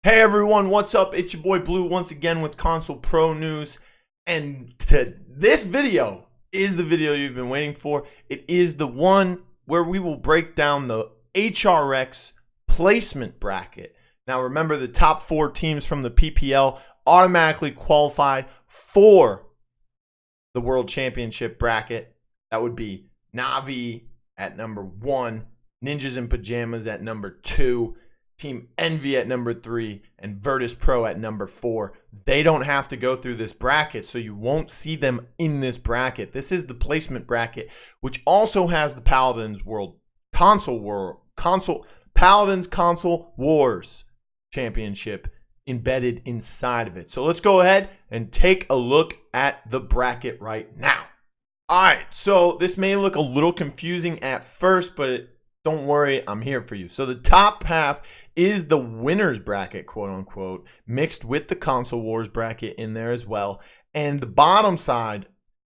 Hey everyone, what's up? It's your boy Blue once again with Console Pro News. And this video is the video you've been waiting for. It is the one where we will break down the HRX placement bracket. Now remember, the top 4 teams from the PPL automatically qualify for the World Championship bracket. That would be Na'Vi at number 1, Ninjas in Pajamas at number 2, Team Envy at number 3, and Virtus Pro at number 4. They don't have to go through this bracket, so you won't see them in this bracket. This is the placement bracket, which also has the Paladins Paladins Console Wars Championship embedded inside of it. So let's go ahead and take a look at the bracket right now. All right, so this may look a little confusing at first, but don't worry, I'm here for you. So the top half is the winner's bracket, quote unquote, mixed with the console wars bracket in there as well. And the bottom side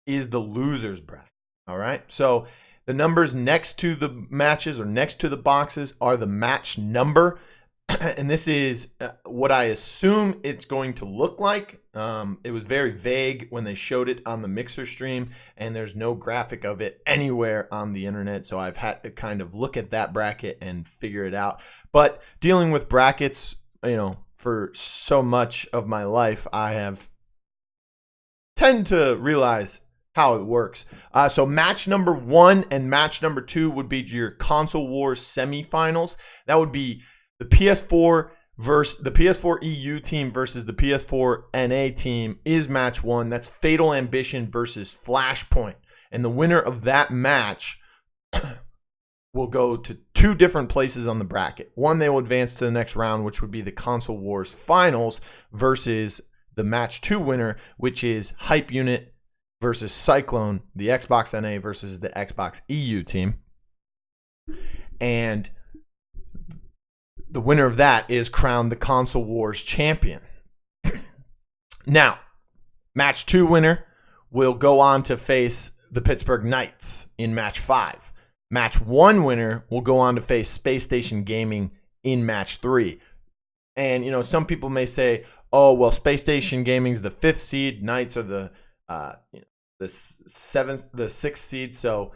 is the loser's bracket. All right. So the numbers next to the matches or next to the boxes are the match number. And this is what I assume it's going to look like. It was very vague when they showed it on the Mixer stream, and there's no graphic of it anywhere on the internet. So I've had to kind of look at that bracket and figure it out. But dealing with brackets, for so much of my life, I have tend to realize how it works. So match number 1 and match number 2 would be your console wars semifinals. That would be the PS4 versus the PS4 EU team versus the PS4 NA team is match 1. That's Fatal Ambition versus Flashpoint. And the winner of that match will go to 2 different places on the bracket. One, they will advance to the next round, which would be the Console Wars Finals versus the match 2 winner, which is Hype Unit versus Cyclone, the Xbox NA versus the Xbox EU team. And the winner of that is crowned the Console Wars champion. Now, match 2 winner will go on to face the Pittsburgh Knights in match 5. Match 1 winner will go on to face Space Station Gaming in match 3. And, some people may say, oh, well, Space Station Gaming's the 5th seed. Knights are the 6th seed. So,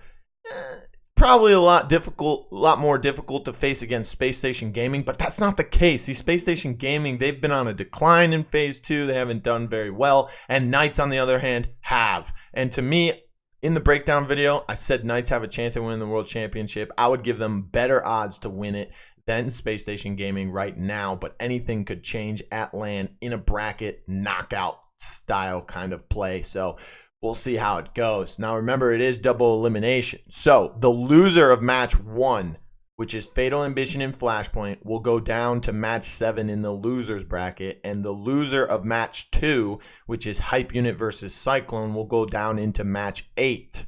probably a lot more difficult to face against Space Station Gaming, but that's not the case. See, Space Station Gaming, they've been on a decline in phase 2. They haven't done very well, and Knights, on the other hand, have. And to me, in the breakdown video, I said Knights have a chance at winning the World Championship. I would give them better odds to win it than Space Station Gaming right now, but anything could change at LAN in a bracket knockout style kind of play. So we'll see how it goes. Now, remember, it is double elimination. So the loser of match 1, which is Fatal Ambition and Flashpoint, will go down to match 7 in the loser's bracket. And the loser of match 2, which is Hype Unit versus Cyclone, will go down into match 8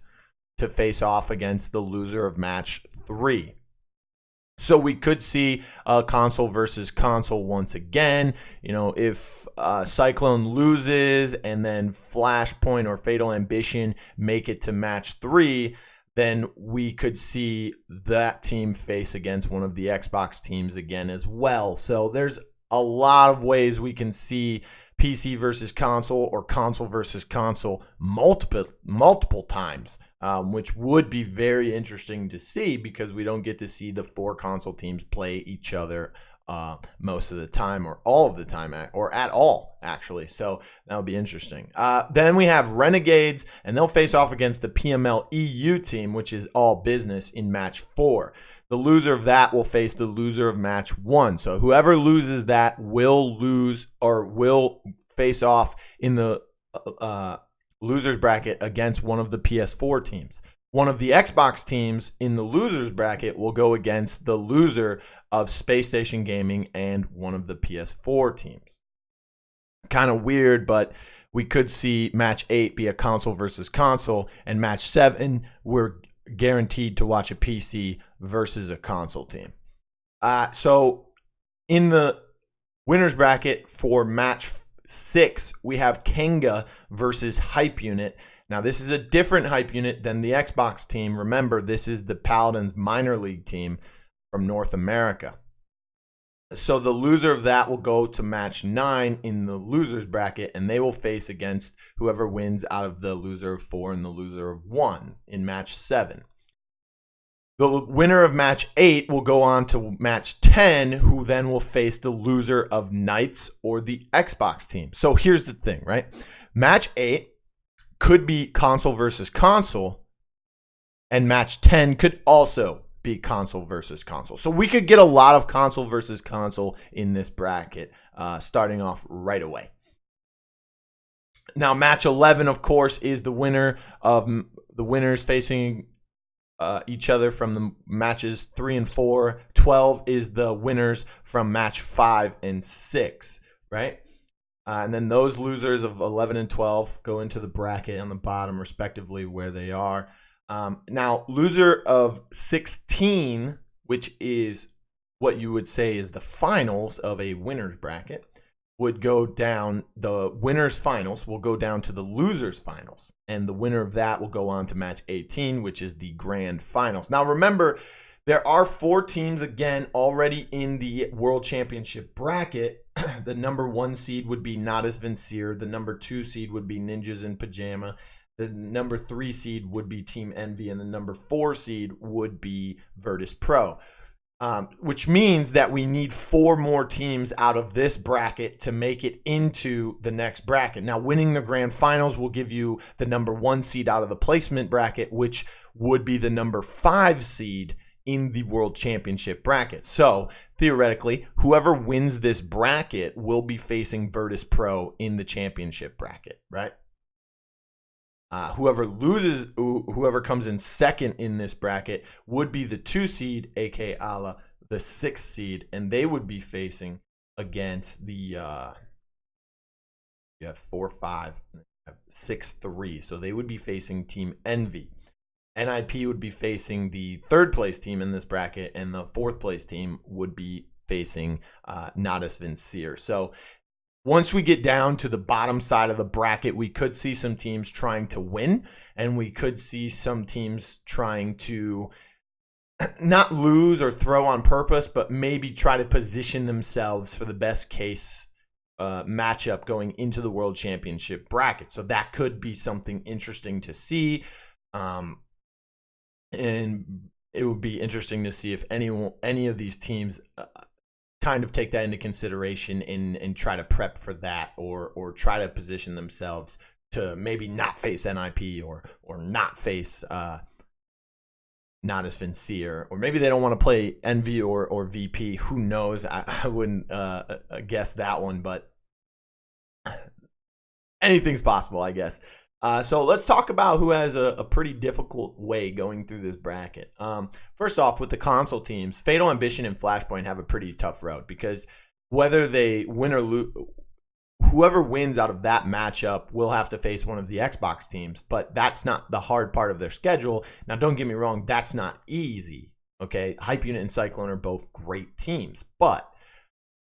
to face off against the loser of match 3. So we could see console versus console once again. If Cyclone loses and then Flashpoint or Fatal Ambition make it to match 3, then we could see that team face against one of the Xbox teams again as well. So there's a lot of ways we can see PC versus console or console versus console multiple times, which would be very interesting to see because we don't get to see the 4 console teams play each other most of the time or all of the time or at all, actually. So that'll be interesting. Then we have Renegades, and they'll face off against the PML EU team, which is all business, in match 4. The loser of that will face the loser of match 1. So whoever loses that will lose or will face off in the loser's bracket against one of the PS4 teams. One of the Xbox teams in the loser's bracket will go against the loser of Space Station Gaming and one of the PS4 teams. Kind of weird, but we could see match 8 be a console versus console, and match 7 we're guaranteed to watch a PC versus a console team. So in the winner's bracket for match 6, we have Kenga versus Hype Unit. Now, this is a different Hype Unit than the Xbox team. Remember, this is the Paladins minor league team from North America. So the loser of that will go to match 9 in the losers bracket, and they will face against whoever wins out of the loser of 4 and the loser of 1 in match 7. The winner of match 8 will go on to match 10, who then will face the loser of Knights or the Xbox team. So here's the thing, right? Match 8 could be console versus console, and match 10 could also be console versus console. So we could get a lot of console versus console in this bracket, starting off right away. Now, match 11, of course, is the winner of the winners facing each other from the matches 3 and 4. 12 is the winners from match 5 and 6, right? And then those losers of 11 and 12 go into the bracket on the bottom, respectively, where they are. Now, loser of 16, which is what you would say is the finals of a winner's bracket, would go down. The winner's finals will go down to the loser's finals. And the winner of that will go on to match 18, which is the grand finals. Now, remember, there are 4 teams, again, already in the World Championship bracket. The number 1 seed would be Nadas Vincere. The number 2 seed would be Ninjas in Pajama. The number 3 seed would be Team Envy, and the number 4 seed would be Virtus Pro, which means that we need 4 more teams out of this bracket to make it into the next bracket. Now, winning the grand finals will give you the number 1 seed out of the placement bracket, which would be the number 5 seed in the World Championship bracket. So, theoretically, whoever wins this bracket will be facing Virtus Pro in the championship bracket, right? Whoever comes in second in this bracket would be the 2 seed, aka Ala, the 6th seed, and they would be facing against the you have 4-5, 6-3. So they would be facing Team Envy. NIP would be facing the 3rd place team in this bracket, and the 4th place team would be facing Nadas Vincere. So once we get down to the bottom side of the bracket, we could see some teams trying to win, and we could see some teams trying to not lose or throw on purpose, but maybe try to position themselves for the best case matchup going into the World Championship bracket. So that could be something interesting to see. And it would be interesting to see if any of these teams kind of take that into consideration and try to prep for that, or try to position themselves to maybe not face NIP or not face Nadas Vincere, or maybe they don't want to play Envy or VP. Who knows? I wouldn't guess that one, but anything's possible, I guess. So let's talk about who has a pretty difficult way going through this bracket. First off, with the console teams, Fatal Ambition and Flashpoint have a pretty tough road, because whether they win or lose, whoever wins out of that matchup will have to face one of the Xbox teams, but that's not the hard part of their schedule. Now, don't get me wrong, that's not easy, okay? Hype Unit and Cyclone are both great teams, but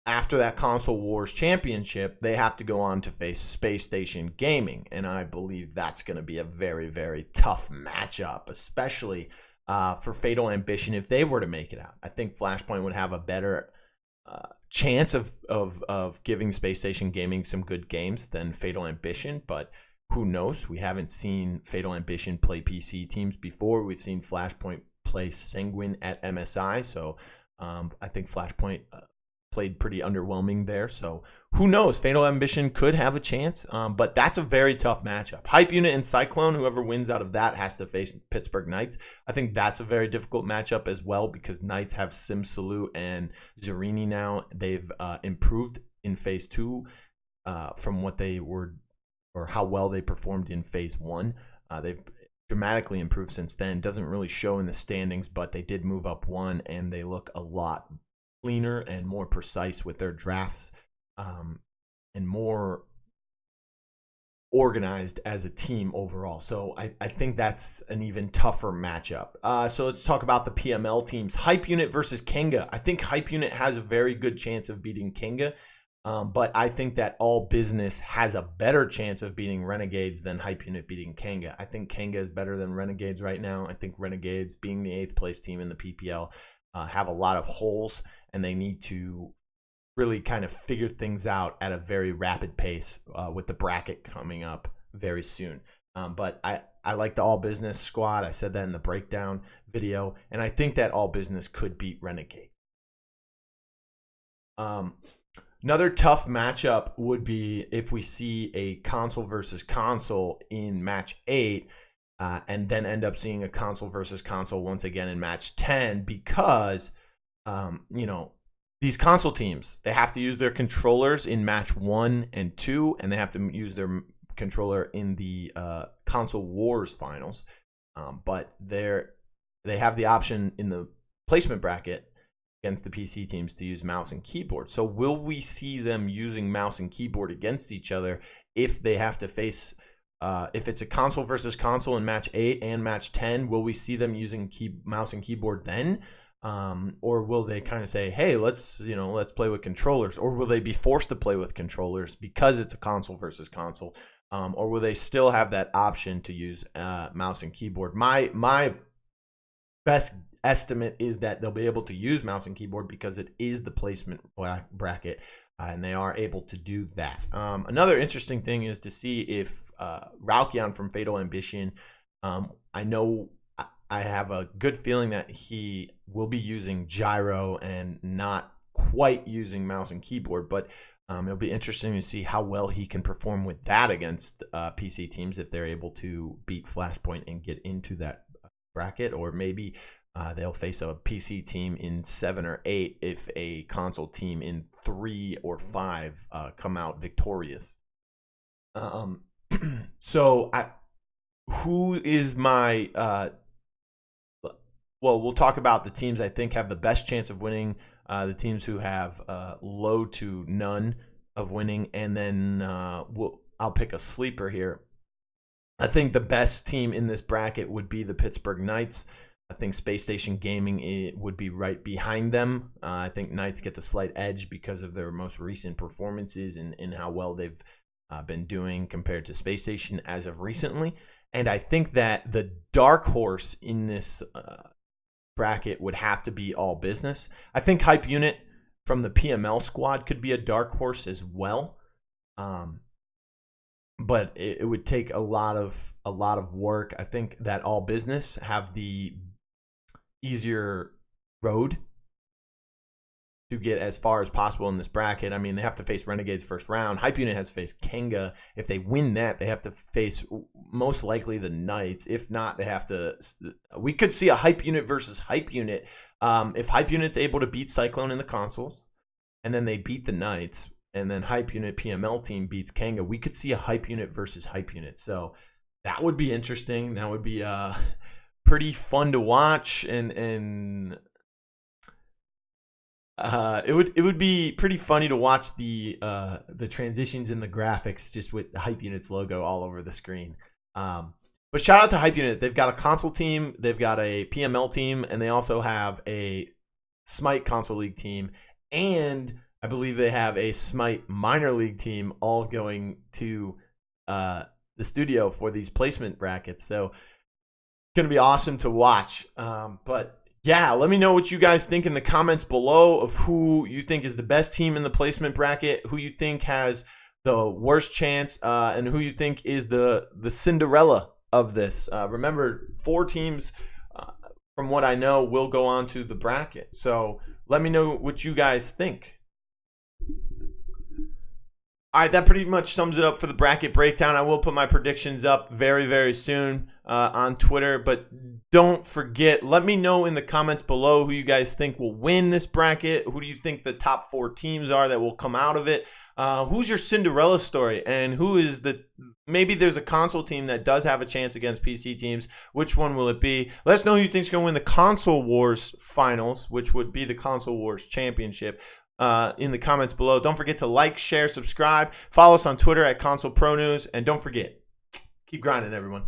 after that Console Wars Championship, they have to go on to face Space Station Gaming, and I believe that's going to be a very, very tough matchup, especially for Fatal Ambition if they were to make it out. I think Flashpoint would have a better chance of giving Space Station Gaming some good games than Fatal Ambition, but who knows? We haven't seen Fatal Ambition play PC teams before. We've seen Flashpoint play Sanguine at MSI, so I think Flashpoint played pretty underwhelming there. So who knows? Fatal Ambition could have a chance, but that's a very tough matchup. Hype Unit and Cyclone, whoever wins out of that has to face Pittsburgh Knights. I think that's a very difficult matchup as well, because Knights have Sim Salute and Zerini now. They've improved in Phase 2 from what they were, or how well they performed in Phase 1. They've dramatically improved since then. Doesn't really show in the standings, but they did move up 1, and they look a lot cleaner and more precise with their drafts, and more organized as a team overall. So I think that's an even tougher matchup. So let's talk about the PML teams. Hype Unit versus Kenga. I think Hype Unit has a very good chance of beating Kenga, but I think that All Business has a better chance of beating Renegades than Hype Unit beating Kenga. I think Kenga is better than Renegades right now. I think Renegades, being the 8th place team in the PPL, have a lot of holes, and they need to really kind of figure things out at a very rapid pace with the bracket coming up very soon. But I like the All Business squad. I said that in the breakdown video, and I think that All Business could beat Renegade. Another tough matchup would be if we see a console versus console in match 8, and then end up seeing a console versus console once again in match 10, because these console teams, they have to use their controllers in match 1 and 2, and they have to use their controller in the console wars finals. But they have the option in the placement bracket against the PC teams to use mouse and keyboard. So will we see them using mouse and keyboard against each other if they have to face, if it's a console versus console in match 8 and match 10, will we see them using mouse and keyboard then? Or will they kind of say, hey, let's play with controllers? Or will they be forced to play with controllers because it's a console versus console? Or will they still have that option to use mouse and keyboard? My best estimate is that they'll be able to use mouse and keyboard because it is the placement bracket, and they are able to do that. Another interesting thing is to see if Raukian from Fatal Ambition, I know I have a good feeling that he will be using gyro and not quite using mouse and keyboard, but it'll be interesting to see how well he can perform with that against PC teams if they're able to beat Flashpoint and get into that bracket, or maybe they'll face a PC team in 7 or 8 if a console team in 3 or 5 come out victorious. So who is my well, we'll talk about the teams I think have the best chance of winning, the teams who have low to none of winning, and then I'll pick a sleeper here. I think the best team in this bracket would be the Pittsburgh Knights. I think Space Station Gaming would be right behind them. I think Knights get the slight edge because of their most recent performances and how well they've been doing compared to Space Station as of recently. And I think that the dark horse in this bracket would have to be All Business. I think Hype Unit from the PML squad could be a dark horse as well. But it would take a lot of work. I think that All Business have the easier road to get as far as possible in this bracket. I mean, they have to face Renegades first round. Hype Unit has to face Kenga. If they win that, they have to face most likely the Knights. If not, they have to. We could see a Hype Unit versus Hype Unit. If Hype Unit's able to beat Cyclone in the consoles, and then they beat the Knights, and then Hype Unit PML team beats Kenga, we could see a Hype Unit versus Hype Unit. So that would be interesting. That would be pretty fun to watch, and it would be pretty funny to watch the transitions in the graphics just with the Hype Unit's logo all over the screen. But shout out to Hype Unit. They've got a console team, they've got a PML team, and they also have a Smite console league team, and I believe they have a Smite minor league team, all going to the studio for these placement brackets. So it's going to be awesome to watch. But yeah, let me know what you guys think in the comments below of who you think is the best team in the placement bracket, who you think has the worst chance, and who you think is the Cinderella of this. Remember, 4 teams, from what I know, will go on to the bracket. So let me know what you guys think. All right, that pretty much sums it up for the bracket breakdown. I will put my predictions up very, very soon on Twitter. But don't forget, let me know in the comments below who you guys think will win this bracket. Who do you think the top 4 teams are that will come out of it? Who's your Cinderella story? And who is maybe there's a console team that does have a chance against PC teams. Which one will it be? Let us know who you think is going to win the Console Wars finals, which would be the Console Wars Championship. In the comments below. Don't forget to like, share, subscribe. Follow us on Twitter at Console Pro News. And don't forget, keep grinding, everyone.